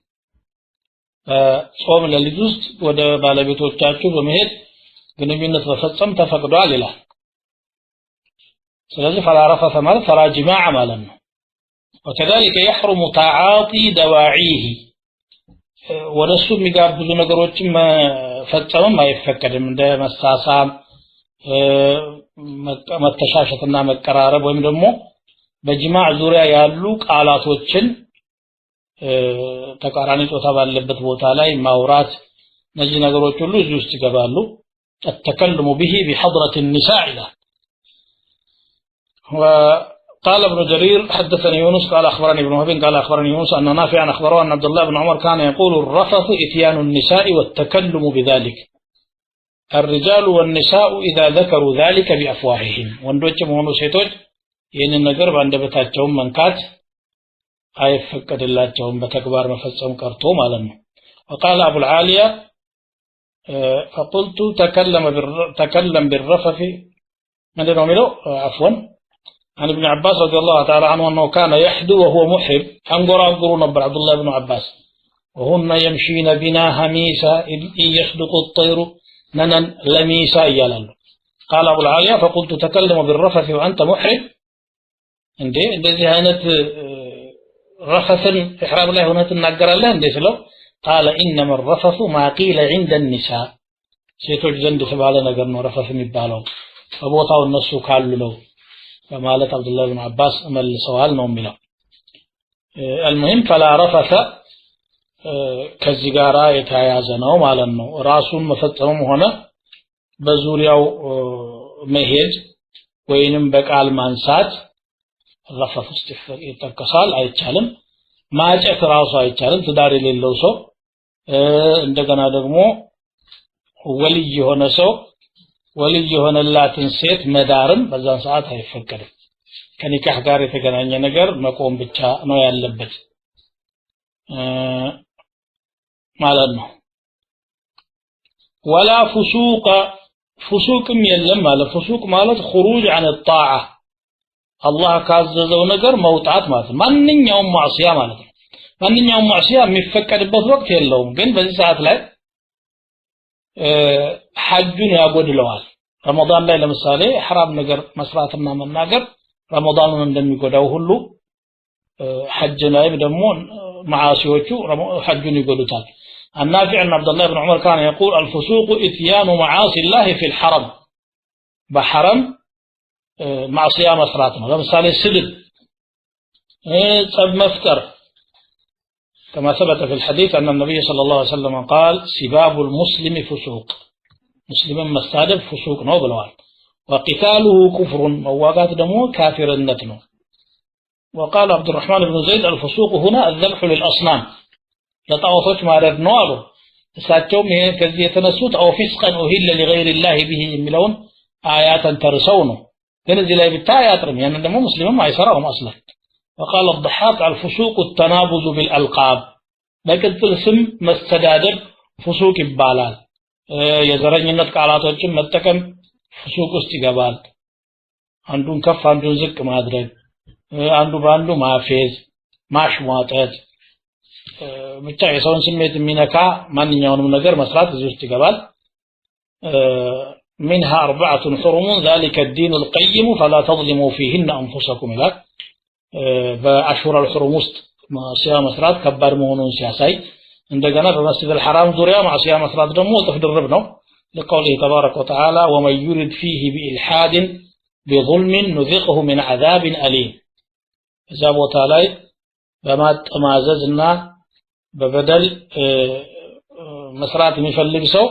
Speaker 3: ጾም ለሊት ውስጥ ወደ ባለቤቶቻችሁ በመሄድ ግንኙነት መፈጸም ተፈቅዷል ይላል ስለዚህ فلا رفث ማለት فلا جماع ማለት ነው وكذلك يحرم تعاطي دواعيه ወደሱ የሚጋብዙ ነገሮችን መፈጸምም አይፈቀድም እንደ መሳሳም መተሻሸትና መቀራረብ ወይም ደግሞ በጅማዕ ዙሪያ ያሉ ቃላቶችን ተቃራኒ ጾታ ባለበት ቦታ ላይ ማውራት እነዚህ ነገሮች ሁሉ እዚህ ውስጥ ይገባሉ التكلم به بحضرة النساء قال ابن جرير حدثني يونس قال أخبرني ابن وهب قال أخبرني يونس أن نافعا أخبره أن عبد الله بن عمر كان يقول الرفث إتيان النساء والتكلم بذلك الرجال والنساء إذا ذكروا ذلك بأفواههم وندوچ مهونو سيتوች ይህንን ነገር ባንደበታቸው መንካት አይፈቀድላቸውም በተግባር መፈጸም ቀርቶ ማለት ነው وقال ابو العاليه فقلت تكلم بالرفث من دونه عفوا عن ابن عباس رضي الله تعالى عنه أنه كان يحدو وهو محرم أنقرأ نبر عبد الله بن عباس وهن يمشين بنا هميسا إن يصدق الطير ننا لميسا يلال قال أبو العالية فقلت تكلم بالرفث وأنت محرم عندي الذي هانت رفث إحرام الله هنا تنقر الله عندي سلو قال إنما الرفث ما قيل عند النساء سيتوج زند سبالة نقرنا رفث مبالو فبوطاو النسو كالو له فمالت عبد الله بن عباس أمل سؤال نومنا المهم فلا رفث كالزقارة يتعيازنا ومالنا راسون مفترم هنا بزورياو مهيج وينم بقال مانسات رفث استفر يتركسال አይቻልም ማጨት ራሱ አይቻልም ትዳር የሌለው ሰው እንደገና ደግሞ ወልይ የሆነ ሰው ወልይ የሆነላትን ሴት መዳርም በዛን ሰዓት አይፈቀድም ከኒካህ ጋር የተገናኘ ነገር መቆም ብቻ ነው ያለበት ማለት ነው ولا فسوق የለም ማለት فسوق ማለት خروج عن الطاعه الله ካዘዘው ነገር መውጣት ማለት ማንኛውም ማዕሲያ ማለት ነው ማንኛውም ማዕሲያ የሚፈቀድበት ወቅት የለውም ግን በዚህ ሰዓት ላይ ሐጁን ያጎድለዋል ረመዳን ላይ ለምሳሌ حرام ነገር መስራትና መናገር ረመዳንን እንደሚጎዳው ሁሉ ሐጅ ላይ ደግሞ ማዓሲዎቹ ሐጁን ይጎዱታል النافع عن عبد الله بن عمر كان يقول الفسوق اتيان معاصي الله في الحرم بحرم معصيه مسرات ነው ለምሳሌ ስድብ ጸብ መፍጠር كما ثبت في الحديث أن النبي صلى الله عليه وسلم قال سباب المسلم فسوق مسلما مستهدف فسوق ነው ብለዋል وقتاله كفر مواقات دمو كافرነት ነው وقال عبد الرحمن بن زيد الفسوق هنا الذبح للأصنام ለጣዖቶች ማረድ ነው አሉ እሳቸውም ይሄ ከዚህ የተነሱት او فسقا اهل لغير الله به የሚለውን አያትን ተርሰው ነው ግን እዚህ ላይ ብታይ አጥርም ያን ደግሞ ሙስሊምም አይሰራውም አስላ وقال الضحاك الفسوق التنابز بالالقاب በቅጽል ስም መስተዳደር فسوق ይባላል የዘረኝነት ቃላቶችን መጠቀም فسوق ውስጥ ይገባል አንዱን ከፍ አንዱን ዝቅ ማድረግ አንዱ ባንዱ ማፌዝ ማሽሟጠጥ ብቻ የሰውን ስሜት የሚነካ ማንኛውንም ነገር መስራት እዚህ ውስጥ ይገባል منها 4 حرم ذلك الدين القيم فلا تظلموا فيهن انفسكم لا በአሽሁር الحرم ውስጥ ማዕሲያ መስራት ከባድ መሆኑን ሲያሳይ እንደገና በመስጂድ الحرام ዙሪያ ማዕሲያ መስራት ደግሞ ጥፍ ድርብ ነው لقوله تبارك وتعالى ومن يرد فيه بإلحاد بظلم نذقه من عذاب أليم እዛ ቦታ ላይ በማጠማዘዝና በበደል መስራት የሚፈልግ ሰው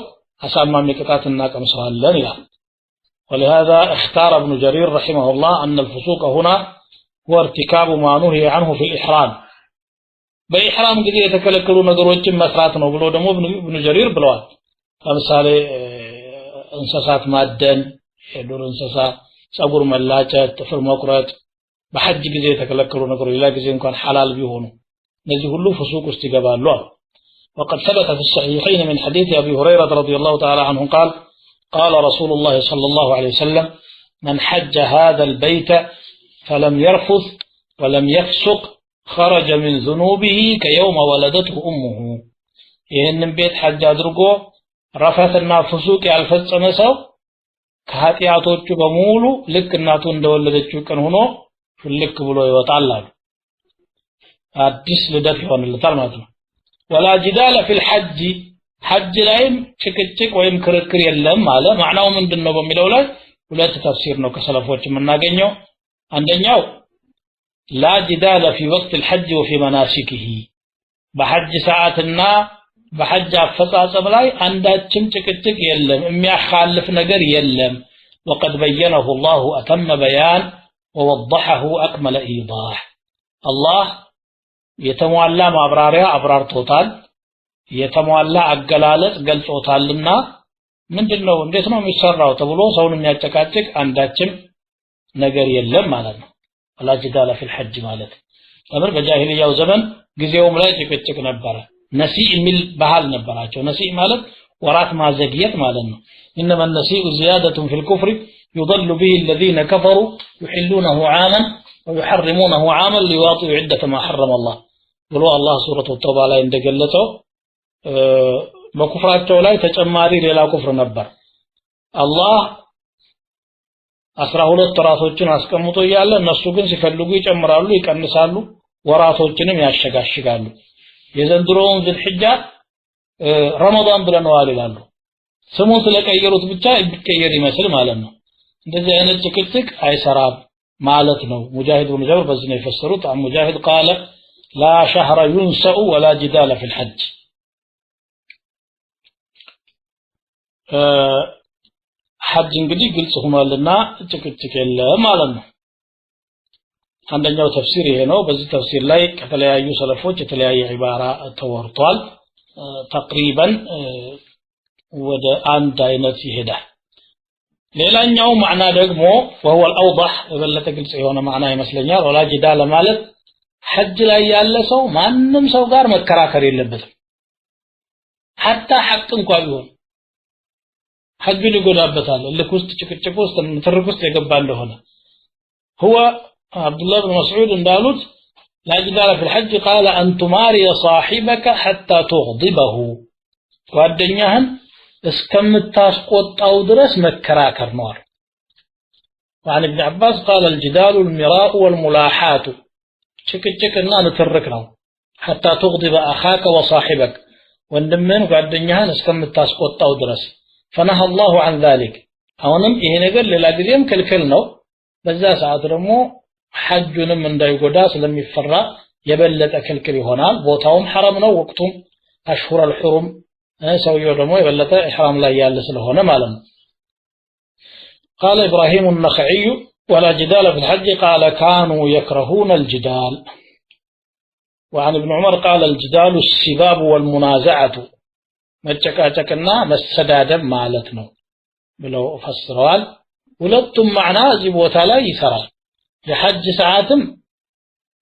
Speaker 3: አሳማሚ ቅጣት እናቀምሰዋለን ይላል ولهذا اختار ابن جرير رحمه الله أن الفسوق هنا هو ارتكاب ما نهي عنه في الإحرام በኢህራም ጊዜ የተከለከሉ ነገሮችን መስራት ነው ብሎ ደግሞ ابن جرير ብለዋል ለምሳሌ እንስሳት ማደን የዱር እንስሳ ጸጉር መላጨት ጥፍር መቁረጥ በሐጅ ጊዜ የተከለከሉ ነገሮች ሌላ ጊዜ እንኳን حلال ቢሆኑ እነዚህ ሁሉ فسوق ውስጥ ይገባሉ وقد ثبت في الصحيحين من حديث أبي هريرة رضي الله تعالى عنه قال قال رسول الله صلى الله عليه وسلم من حج هذا البيت فلم يرفث ولم يفسق خرج من ذنوبه كيوم ولدته أمه ይህንን ቤት ሐጅ አድርጎ ረፈትና ፍሱቅ ያልፈጸመ ሰው ከኃጢያቶቹ በሙሉ ልክ እናቱ እንደወለደችው ቀን ሆኖ ፍልክ ብሎ ይወጣል አሉ አዲስ ልደት ይሆንለታል ማለት ነው ولا جدال في الحج حج ላይም ጭቅጭቅ ወይም ክርክር የለም ማለት ማዕናው ምንድነው በሚለው ላይ ሁለት ተፍሲር ነው ከሰለፎች የምናገኘው አንደኛው لا جدال في وقت الحج وفي مناسكه በሐጅ ሰዓትና በሐጅ አፈጻጸም ላይ አንዳችም ጭቅጭቅ የለም የሚያखाልፍ ነገር የለም وقد بينه الله أتم بيان ووضحه أكمل إيضاح الله يتمولى مابراريا أبرار توتال يتمولى أقلالت قل توتال لنا من دلو انديتنا ميسراو تبلو سون مياتكاتك عنداتهم نجر يلم مالنا ولا جدال في الحج مالت أمر بجاهلية وزمن ጊዜውም ላይ ጭቅጭቅ ነበር ነሲእ የሚል ባህል ነበራቸው ነሲእ ማለት ወራት ማዘግየት ማለት ነው انما النسيء زياده في الكفر يضل به الذين كفروا يحلونه عاما ويحرمونه عاما ليواطئوا عده ما حرم الله ብሎ አላህ ሱረቱ ተውባ ላይ እንደገለጸው በኩፍራቸው ላይ ተጨማሪ ሌላ ኩፍር ነበር አላህ 12 ወራቶችን አስቀምጦ ያለ እነሱ ግን ሲፈልጉ ይጨምራሉ ይቀንሳሉ ወራቶችንም ያሸጋሽጋሉ የዘንድሮውን ዝልሂጃ ረመዳን ብለናል ይላሉ ስሙን ስለቀየሩት ብቻ ይቀየር ይመስል ማለት ነው እንደዚህ አይነት ጭቅጭቅ አይሰራም ማለት ነው ሙጃሂድ ብን ጀብር በዚህ ነው የፈሰሩት ሙጃሂድ قال لا شهر ينسأ ولا جدال في الحج ሐጅ እንግዲህ ግልጽ ሆኗልና ጭቅጭቅ የለም ማለት ነው አንደኛው ተፍሲር ይሄ ነው በዚህ ተፍሲር ላይ ከተለያዩ ሰለፎች የተለያየ ዒባራ ተወርቷል تقريبا ወደ አንድ አይነት ይሄዳል ሌላኛው ማዕና ደግሞ وهو الاوضح የበለጠ ግልጽ የሆነ ማዕና ይመስለኛል ወላ ጅዳል ማለት ሐጅ ላይ ያለ ሰው ማንንም ሰው ጋር መከራከር የለበትም حتى حق እንኳን ቢሆን ሐጅን ይጎዳበታል ለኩስት ጭቅጭቅ ውስጥ ምትርክ ውስጥ የገባ እንደሆነ هو عبد الله بن مسعود እንዳሉት لا جدال في الحج قال أن تماري صاحبك حتى تغضبه ጓደኛህን እስከምታስቆጣው ድረስ መከራከር ነው وعن ابن عباس قال الجدال المراء والملاحات ጭቅጭቅና ንትርክ ነው حتى تغضب أخاك وصاحبك ወንድምህን ጓደኛህን እስከምታስቆጣው ድረስ فنهى الله عن ذلك አሁንም ይሄ ነገር ሌላ ጊዜም ክልክል ነው በዛ ሰዓት ደግሞ ሐጁንም እንዳይጎዳ ስለሚፈራ የበለጠ ክልክል ይሆናል ቦታውም حرام ነው ወቅቱም አሽሁር الحرم ሰውየው ደግሞ የበለጠ ኢህራም ላይ ያለ ስለሆነ ማለት ነው قال ابراهيم النخعي ولا جدال في الحج قال كانوا يكرهون الجدال وعن ابن عمر قال الجدال السباب والمنازعه መጨቃጨቅና መሰዳደብ ማለት ነው ብለው ፈስረዋል ሁለቱም ማዕና እዚህ ቦታ ላይ ይሰራል የሐጅ ሰዓትም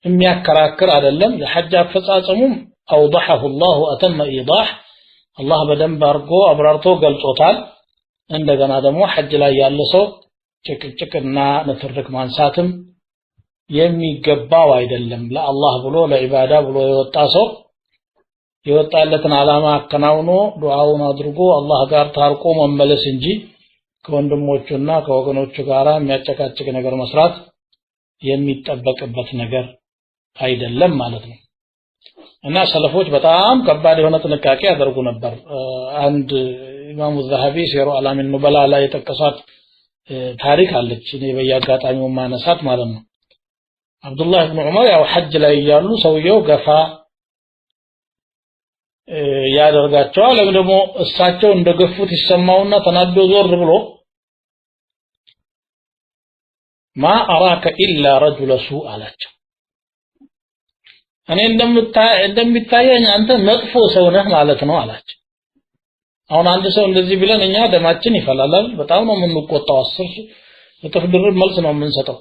Speaker 3: የሚያከራክር አይደለም የሐጅ አፈጻጸሙም أوضحه الله أتم إيضاح الله በደንብ አርጎ አብራርቶ ገልጾታል እንደገና ደግሞ ሐጅ ላይ ያለ ሰው ጭቅጭቅና ንትርክ ማንሳትም የሚገባው አይደለም ለአላህ ብሎ ለዒባዳ ብሎ የወጣ ሰው የወጣለትን ዓላማ አከናውኖ ዱዓውን አድርጎ አላህ ጋር ታርቆ መመለስ እንጂ ከወንድሞቹና ከወገኖቹ ጋር የሚያጨቃጭቅ ነገር መስራት የሚጠበቅበት ነገር አይደለም ማለት ነው እና ሰለፎች በጣም ከባድ የሆነ ጥንቃቄ ያደርጉ ነበር አንድ ኢማሙ ዘሃቢ ሲሩ አላም ኑበላ ላይ የተከሳት ታሪክ አለች እኔ በያጋጣሚው ማነሳት ማለት ነው አብዱላህ ኢብኑ ዑመር ያው ሐጅ ላይ ያሉ ሰውየው ገፋ ያደርጋቸዋል ለምን ደግሞ እሳቸው እንደገፉት ይሰማውና ተናዶ ዞር ብሎ ما أراك إلا رجل سوء አላቸው እኔ እንደምታየኝ አንተ መጥፎ ሰው ነህ ማለት ነው አላቸው አሁን አንድ ሰው እንደዚህ ቢለን እኛ ደማችን ይፈላል በጣም ነው የምንቆጣው አስር እጥፍ ድርብ መልስ ነው የምንሰጠው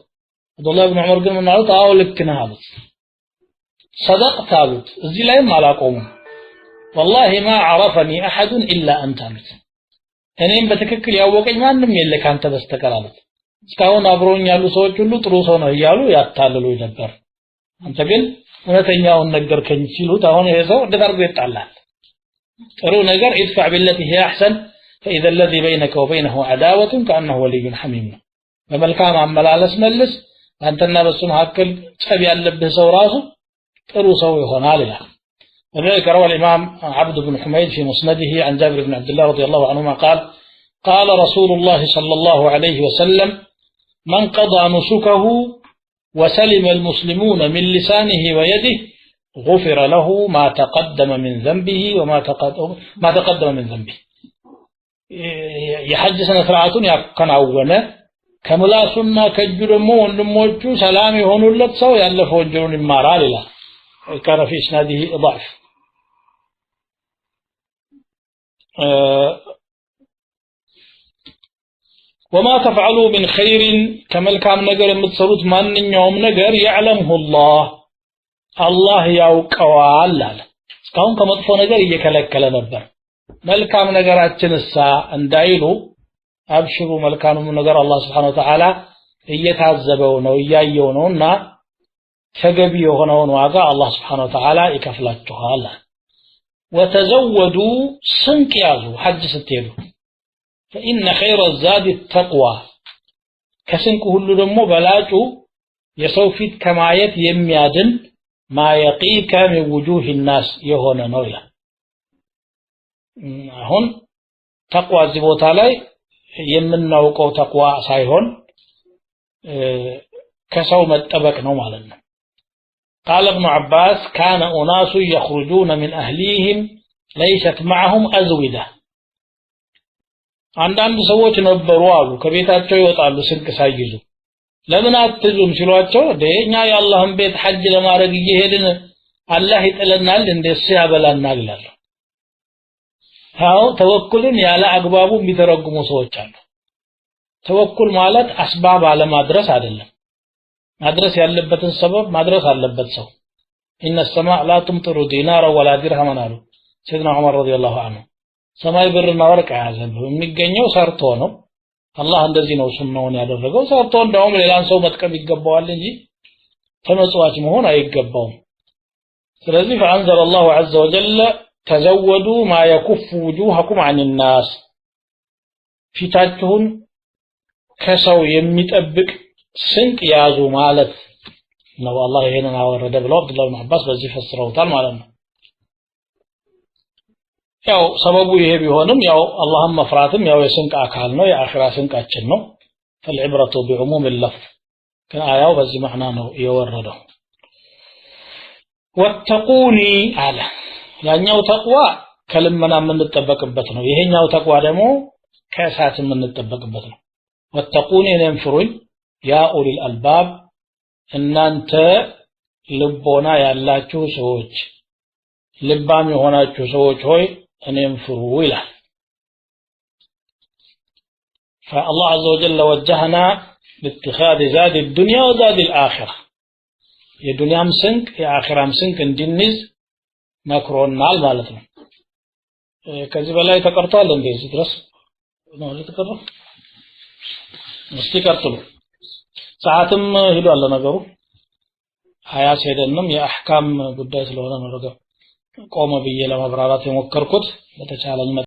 Speaker 3: አብዱላህ ኢብኑ ዑመር ግን ምን አሉት አዎ ልክ ነህ አሉት صدقت አሉት እዚህ ላይም አላቆሙም والله ما عرفني احد الا انت አሉት እኔም በትክክል ያወቀኝ ማንም የለ ካንተ በስተቀር አሉት እስካሁን አብሮኝ ያሉ ሰዎች ሁሉ ጥሩ ሰው ነው ይያሉ ያታልሉ ነበር አንተ ግን እውነተኛውን ነገርከኝ ሲሉት አሁን ይሄ ሰው እንደታርጎ ይጣላል ጥሩ ነገር ادفع بالتي هي احسن فاذا الذي بينك وبينه عداوه كانه ولي حميم በመልካም አመላለስ መልስ አንተና በሱ መካከል ጸብ ያለብህ ሰው ራሱ ጥሩ ሰው ይሆናል ይላል وذلك روى الإمام عبد بن حميد في مسنده عن جابر بن عبد الله رضي الله عنهما قال قال رسول الله صلى الله عليه وسلم من قضى نسكه وسلم المسلمون من لسانه ويده غفر له ما تقدم من ذنبه وما تقدم من ذنبه يحج سنة سرعة يكنعون ከምላሱና ከእጁ ደግሞ ወንድሞቹ ሰላም የሆኑለት ሰው ያለፈው ወንጀሉን ይማራል ይላል كان في اسناده ضعف وما تفعلوا من خير كملكام ነገር የምትሰሩት ማንኛውም ነገር يعلمه الله ያውቀዋል አለ እስካሁን ከመጥፎ ነገር እየከለከለ ነበር መልካም ነገራችንሳ እንዳይሉ አብሽሩ መልካም ነገር አላህ Subhanahu Wa Ta'ala እየታዘበው ነው እያየው ነውና ተገቢ የሆነውን ዋጋ አላህ Subhanahu Wa Ta'ala ይከፍላችኋል وتزودوا ስንቅ ያዙ ሐጅ ስትሄዱ فإن خير الزاد التقوى ከስንቅ ሁሉ ደግሞ በላጩ የሰው ፊት ከማየት የሚያድን ما يقيك من وجوه الناس የሆነ ነው ይላል አሁን ተቅዋ እዚህ ቦታ ላይ የምናውቀው ተቅዋ ሳይሆን ከሰው መጠበቅ ነው ማለት ነው قال ابن عباس كان أناس يخرجون من أهليهم ليست معهم أزودة አንዳንድ ሰዎች ነበሩ አሉ ከቤታቸው ይወጣሉ ስንቅ ሳይይዙ ለምን አትዙም ሲሏቸው ደኛ የአላህን ቤት ሐጅ ለማድረግ እየሄድን አላህ ይጥለናል እንደሱ ያበላናል ይላሉ ተወኩልን ያለ አግባቡ የሚተረጉሙ ሰዎች አሉ ተወኩል ማለት አስባብ አለማድረስ አይደለም ማድረስ ያለበትን ሰበብ ማድረስ አለበት ሰው إن السماء لا تمطر دينارا ولا درهما አሉ سيدنا عمر رضي الله عنه ሰማይ ብርና ወርቅ ያዘን የሚገኘው ሰርቶ ነው አላህ እንደዚህ ነው ሱናውን ያደረገው ሰርቶ እንደውም ሌላን ሰው መጥቀም ይገባዋል እንጂ ተመጽዋች መሆን አይገባውም ስለዚህ فأنزل الله عز وجل تزودوا ما يكف وجوهكم عن الناس ፊታችሁን ከሰው የሚጠብቅ ስንቅ ያዙ ማለት ነው አላህ ይሄንን አወረደ ብለው አብዱላህ ኢብኑ አባስ በዚህ ፈስረውታል ማለት ነው ያው ሰበቡ ይሄ ቢሆንም ያው አላህን መፍራትም ያው የስንቅ አካል ነው የአኺራ ስንቃችን ነው فالعبرة بعموم اللفظ ከአያው በዚህ ማዕና ነው የወረደው ወተቁኒ አለ ያኛው ተቅዋ ከልመና የምንጠበቅበት ነው ይሄኛው ተቅዋ ደግሞ ከእሳት የምንጠበቅበት ነው ወተቁኒ ነንፍሩኝ ያ ኡሊል አልባብ እናንተ ልቦና ያላችሁ ሰዎች ልባም የሆናችሁ ሰዎች ሆይ እኔን ፍሩ ይላል فالله عز وجل وجهنا باتخاذ زاد الدنيا وزاد الآخرة የዱንያ ስንቅ የአኺራም ስንቅ እንድንይዝ መክሮናል ማለት ነው ከዚህ በላይ ተቀርቷል እንደዚህ ድረስ ነው ለተቀረው እስቲ ቀጥሉ ሰዓትም ሄዷል ነገሩ ሀያስ ሄደንም የአህካም ጉዳይ ስለሆነ ነው ቆመ ብዬ ለማብራራት የሞከርኩት በተቻለኝ